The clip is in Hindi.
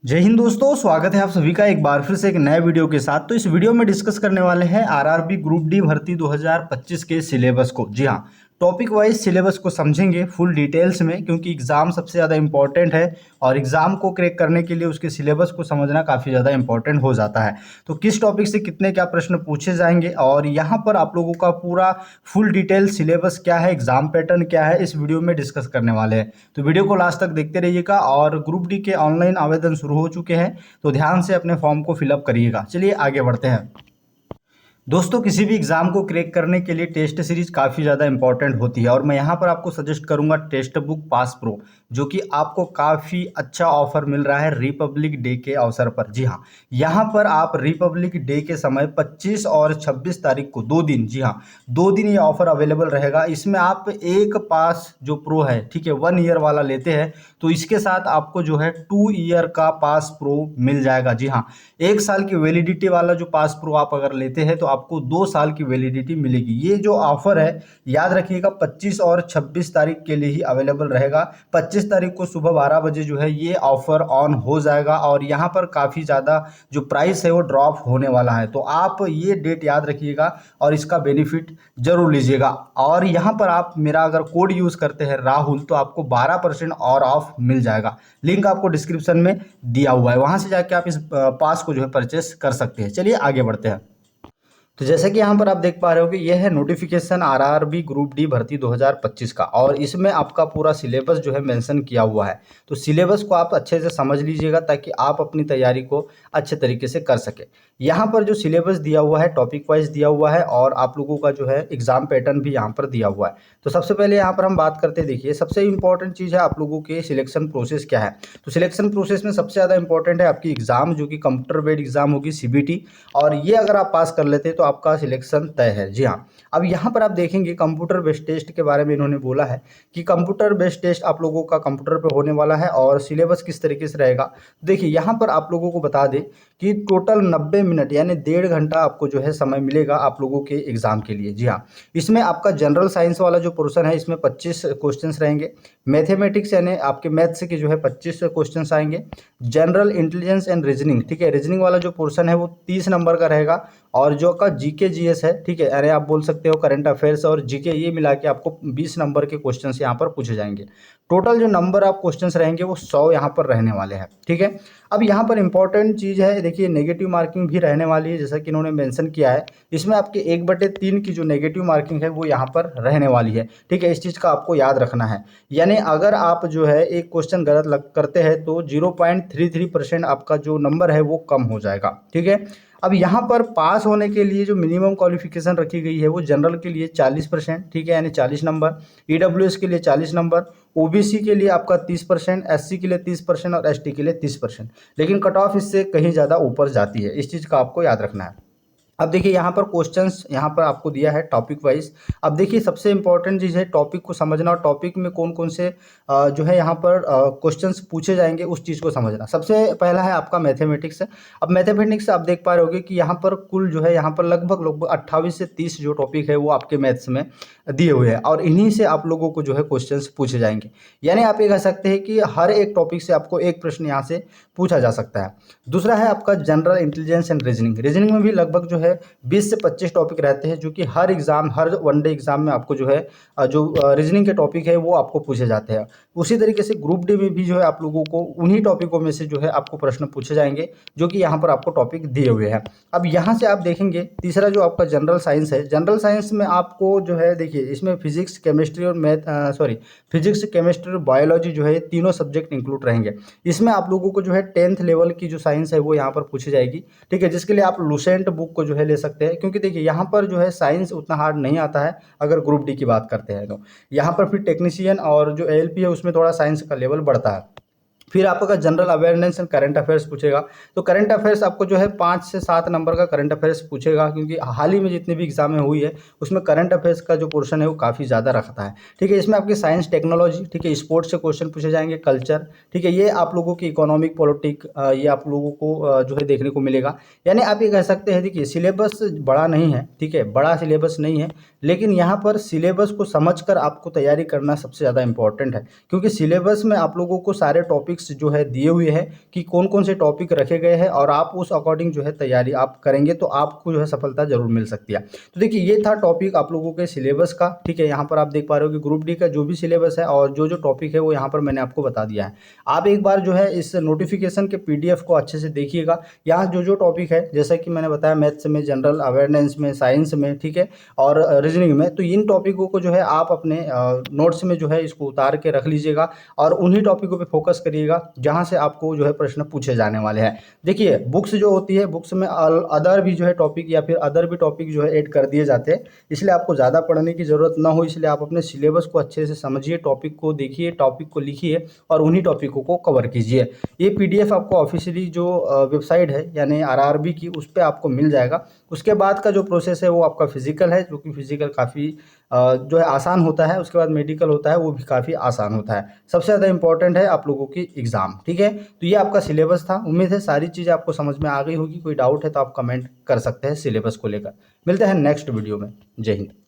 जय हिंद दोस्तों, स्वागत है आप सभी का एक बार फिर से एक नए वीडियो के साथ। तो इस वीडियो में डिस्कस करने वाले हैं आरआरबी ग्रुप डी भर्ती 2025 के सिलेबस को। जी हाँ, टॉपिक वाइज सिलेबस को समझेंगे फुल डिटेल्स में, क्योंकि एग्जाम सबसे ज़्यादा इंपॉर्टेंट है और एग्जाम को क्रैक करने के लिए उसके सिलेबस को समझना काफ़ी ज़्यादा इंपॉर्टेंट हो जाता है। तो किस टॉपिक से कितने क्या प्रश्न पूछे जाएंगे और यहाँ पर आप लोगों का पूरा फुल डिटेल सिलेबस क्या है, एग्जाम पैटर्न क्या है, इस वीडियो में डिस्कस करने वाले हैं। तो वीडियो को लास्ट तक देखते रहिएगा। और ग्रुप डी के ऑनलाइन आवेदन शुरू हो चुके हैं, तो ध्यान से अपने फॉर्म को फिलअप करिएगा। चलिए आगे बढ़ते हैं। दोस्तों, किसी भी एग्जाम को क्रैक करने के लिए टेस्ट सीरीज काफ़ी ज़्यादा इंपॉर्टेंट होती है और मैं यहाँ पर आपको सजेस्ट करूँगा टेस्ट बुक पास प्रो, जो कि आपको काफ़ी अच्छा ऑफर मिल रहा है रिपब्लिक डे के अवसर पर। जी हाँ, यहाँ पर आप रिपब्लिक डे के समय 25 और 26 तारीख को 2 दिन, जी हाँ 2 दिन ये ऑफर अवेलेबल रहेगा। इसमें आप एक पास जो प्रो है, ठीक है, 1 ईयर वाला लेते हैं तो इसके साथ आपको जो है 2 ईयर का पास प्रो मिल जाएगा। जी हाँ, 1 साल की वैलिडिटी वाला जो पास प्रो आप अगर लेते हैं तो आपको 2 साल की वैलिडिटी मिलेगी। ये जो ऑफर है याद रखिएगा 25 और 26 तारीख के लिए ही अवेलेबल रहेगा। 25 तारीख को सुबह 12 बजे जो है ये ऑफर ऑन हो जाएगा और यहाँ पर काफ़ी ज़्यादा जो प्राइस है वो ड्रॉप होने वाला है। तो आप ये डेट याद रखिएगा और इसका बेनिफिट जरूर लीजिएगा। और यहाँ पर आप मेरा अगर कोड यूज़ करते हैं राहुल, तो आपको 12% और ऑफ मिल जाएगा। लिंक आपको डिस्क्रिप्शन में दिया हुआ है, वहाँ से जाके आप इस पास को जो है परचेस कर सकते हैं। चलिए आगे बढ़ते हैं। तो जैसे कि यहाँ पर आप देख पा रहे हो कि यह है नोटिफिकेशन आरआरबी ग्रुप डी भर्ती 2025 का, और इसमें आपका पूरा सिलेबस जो है मेंशन किया हुआ है। तो सिलेबस को आप अच्छे से समझ लीजिएगा ताकि आप अपनी तैयारी को अच्छे तरीके से कर सके। यहाँ पर जो सिलेबस दिया हुआ है टॉपिक वाइज दिया हुआ है और आप लोगों का जो है एग्जाम पैटर्न भी यहाँ पर दिया हुआ है। तो सबसे पहले यहाँ पर हम बात करते हैं, देखिए सबसे इंपॉर्टेंट चीज़ है आप लोगों के सिलेक्शन प्रोसेस क्या है। तो सिलेक्शन प्रोसेस में सबसे ज़्यादा इंपॉर्टेंट है आपकी एग्जाम, जो कि कंप्यूटर बेस्ड एग्जाम होगी सीबीटी, और ये अगर आप पास कर लेते हैं तो आपका सिलेक्शन तय है। जी हाँ, अब यहाँ पर आप देखेंगे कंप्यूटर बेस्ड टेस्ट के बारे में इन्होंने बोला है कि कंप्यूटर बेस्ड टेस्ट आप लोगों का कंप्यूटर पे होने वाला है और सिलेबस किस तरीके से रहेगा। देखिए यहाँ पर आप लोगों को बता दें कि टोटल 90 मिनट यानी 1.5 घंटा आपको जो है समय मिलेगा आप लोगों के एग्जाम के लिए। जी हाँ, इसमें आपका जनरल साइंस वाला जो पोर्शन है इसमें 25 क्वेश्चंस रहेंगे। मैथमेटिक्स यानी आपके मैथ्स के जो है 25 क्वेश्चंस आएंगे। जनरल इंटेलिजेंस एंड रीजनिंग, ठीक है, रीजनिंग वाला जो पोर्शन है वो 30 नंबर का रहेगा। और जो का जीके जीएस है, ठीक है, अरे आप बोल सकते हो करंट अफेयर्स और जीके, ये मिला के आपको 20 नंबर के क्वेश्चंस यहाँ पर पूछे जाएंगे। टोटल जो नंबर ऑफ क्वेश्चंस रहेंगे वो 100 यहाँ पर रहने वाले हैं। ठीक है, अब यहाँ पर इंपॉर्टेंट चीज़ है, देखिए नेगेटिव मार्किंग भी रहने वाली है, जैसा कि इन्होंने मेंशन किया है। इसमें आपके 1/3 की जो नेगेटिव मार्किंग है वो यहाँ पर रहने वाली है। ठीक है, इस चीज़ का आपको याद रखना है। यानी अगर आप जो है एक क्वेश्चन गलत करते हैं तो 0.33% आपका जो नंबर है वो कम हो जाएगा। ठीक है, अब यहाँ पर पास होने के लिए जो मिनिमम क्वालिफिकेशन रखी गई है वो जनरल के लिए 40%, ठीक है, यानी 40 नंबर, ईडब्ल्यूएस के लिए 40 नंबर, ओबीसी के लिए आपका 30%, एससी के लिए 30% और एसटी के लिए 30%। लेकिन कट ऑफ इससे कहीं ज़्यादा ऊपर जाती है, इस चीज़ का आपको याद रखना है। अब देखिए यहाँ पर क्वेश्चंस यहाँ पर आपको दिया है टॉपिक वाइज। अब देखिए सबसे इंपॉर्टेंट चीज़ है टॉपिक को समझना और टॉपिक में कौन कौन से जो है यहाँ पर क्वेश्चंस पूछे जाएंगे उस चीज़ को समझना। सबसे पहला है आपका मैथमेटिक्स। अब मैथमेटिक्स आप देख पा रहे होगे कि यहाँ पर कुल जो है यहाँ पर लगभग 28 से 30 जो टॉपिक है वो आपके मैथ्स में दिए हुए हैं और इन्हीं से आप लोगों को जो है क्वेश्चंस पूछे जाएंगे। यानी आप ये कह सकते हैं कि हर एक टॉपिक से आपको एक प्रश्न यहाँ से पूछा जा सकता है। दूसरा है आपका general intelligence and reasoning. Reasoning में भी लगभग जो है 20 से 25 टॉपिक रहते हैं, जो कि हर एग्जाम, हर वनडे एग्जाम में आपको जो है जो रीजनिंग के टॉपिक है वो आपको पूछे जाते हैं। उसी तरीके से ग्रुप डी में भी जो है आप लोगों को उन्हीं टॉपिकों में से जो है आपको प्रश्न पूछे जाएंगे, जो कि यहाँ पर आपको टॉपिक दिए हुए हैं। अब यहाँ से आप देखेंगे तीसरा जो आपका जनरल साइंस है, जनरल साइंस में आपको जो है देखिए इसमें फिजिक्स, केमिस्ट्री और फिजिक्स, केमिस्ट्री और बायोलॉजी जो है तीनों सब्जेक्ट इंक्लूड रहेंगे। इसमें आप लोगों को जो है 10th लेवल की जो साइंस है वो यहाँ पर पूछी जाएगी। ठीक है, जिसके लिए आप लुसेंट बुक को जो है ले सकते हैं, क्योंकि देखिए यहाँ पर जो है साइंस उतना हार्ड नहीं आता है अगर ग्रुप डी की बात करते हैं तो। यहाँ पर फिर टेक्नीशियन और जो एएलपी है उसमें थोड़ा साइंस का लेवल बढ़ता है। फिर आपका general awareness and current affairs पूछेगा। तो करंट अफेयर्स आपको जो है 5 से 7 नंबर का करंट अफेयर्स पूछेगा, क्योंकि हाल ही में जितनी भी एग्जामें हुई है उसमें करंट अफेयर्स का जो पोर्शन है वो काफ़ी ज़्यादा रखता है। ठीक है, इसमें आपकी साइंस, टेक्नोलॉजी, ठीक है, स्पोर्ट्स से क्वेश्चन पूछे जाएंगे, कल्चर, ठीक है, ये आप लोगों की इकोनॉमिक, पॉलिटिक, ये आप लोगों को जो है देखने को मिलेगा। यानी आप ये कह सकते हैं देखिए सिलेबस बड़ा नहीं है, ठीक है, बड़ा सिलेबस नहीं है, लेकिन यहाँ पर सिलेबस को समझकर आपको तैयारी करना सबसे ज़्यादा इंपॉर्टेंट है, क्योंकि सिलेबस में आप लोगों को सारे टॉपिक टॉपिक्स जो है दिए हुए हैं कि कौन कौन से टॉपिक रखे गए हैं, और आप उस अकॉर्डिंग जो है तैयारी आप करेंगे तो आपको जो है सफलता जरूर मिल सकती है। तो देखिए ये था टॉपिक आप लोगों के सिलेबस का, ठीक है। यहाँ पर आप देख पा रहे हो कि ग्रुप डी का जो भी सिलेबस है और जो जो टॉपिक है वो यहाँ पर मैंने आपको बता दिया है। आप एक बार जो है इस नोटिफिकेशन के पीडीएफ को अच्छे से देखिएगा। यहाँ जो जो टॉपिक है जैसा कि मैंने बताया मैथ्स में, जनरल अवेयरनेस में, साइंस में, ठीक है, और रीजनिंग में, तो इन टॉपिकों को जो है आप अपने नोट्स में जो है इसको उतार के रख लीजिएगा और उन्हीं टॉपिकों पे फोकस करिएगा जहाँ से आपको जो है प्रश्न पूछे जाने वाले हैं। देखिए बुक्स जो होती है, बुक्स में अदर भी जो है टॉपिक या फिर अदर भी टॉपिक जो है ऐड कर दिए जाते हैं, इसलिए आपको ज़्यादा पढ़ने की ज़रूरत ना हो, इसलिए आप अपने सिलेबस को अच्छे से समझिए, टॉपिक को देखिए, टॉपिक को लिखिए और उन्हीं टॉपिकों को कवर कीजिए। ये पीडीएफ आपको ऑफिशियली जो वेबसाइट है यानी आरआरबी की, उस पर आपको मिल जाएगा। उसके बाद का जो प्रोसेस है वो आपका फिजिकल है, जो कि फिजिकल काफ़ी जो है आसान होता है। उसके बाद मेडिकल होता है, वो भी काफ़ी आसान होता है। सबसे ज़्यादा इंपॉर्टेंट है आप लोगों की एग्ज़ाम, ठीक है। तो ये आपका सिलेबस था। उम्मीद है सारी चीज़ें आपको समझ में आ गई होगी। कोई डाउट है तो आप कमेंट कर सकते हैं सिलेबस को लेकर। मिलते हैं नेक्स्ट वीडियो में। जय हिंद।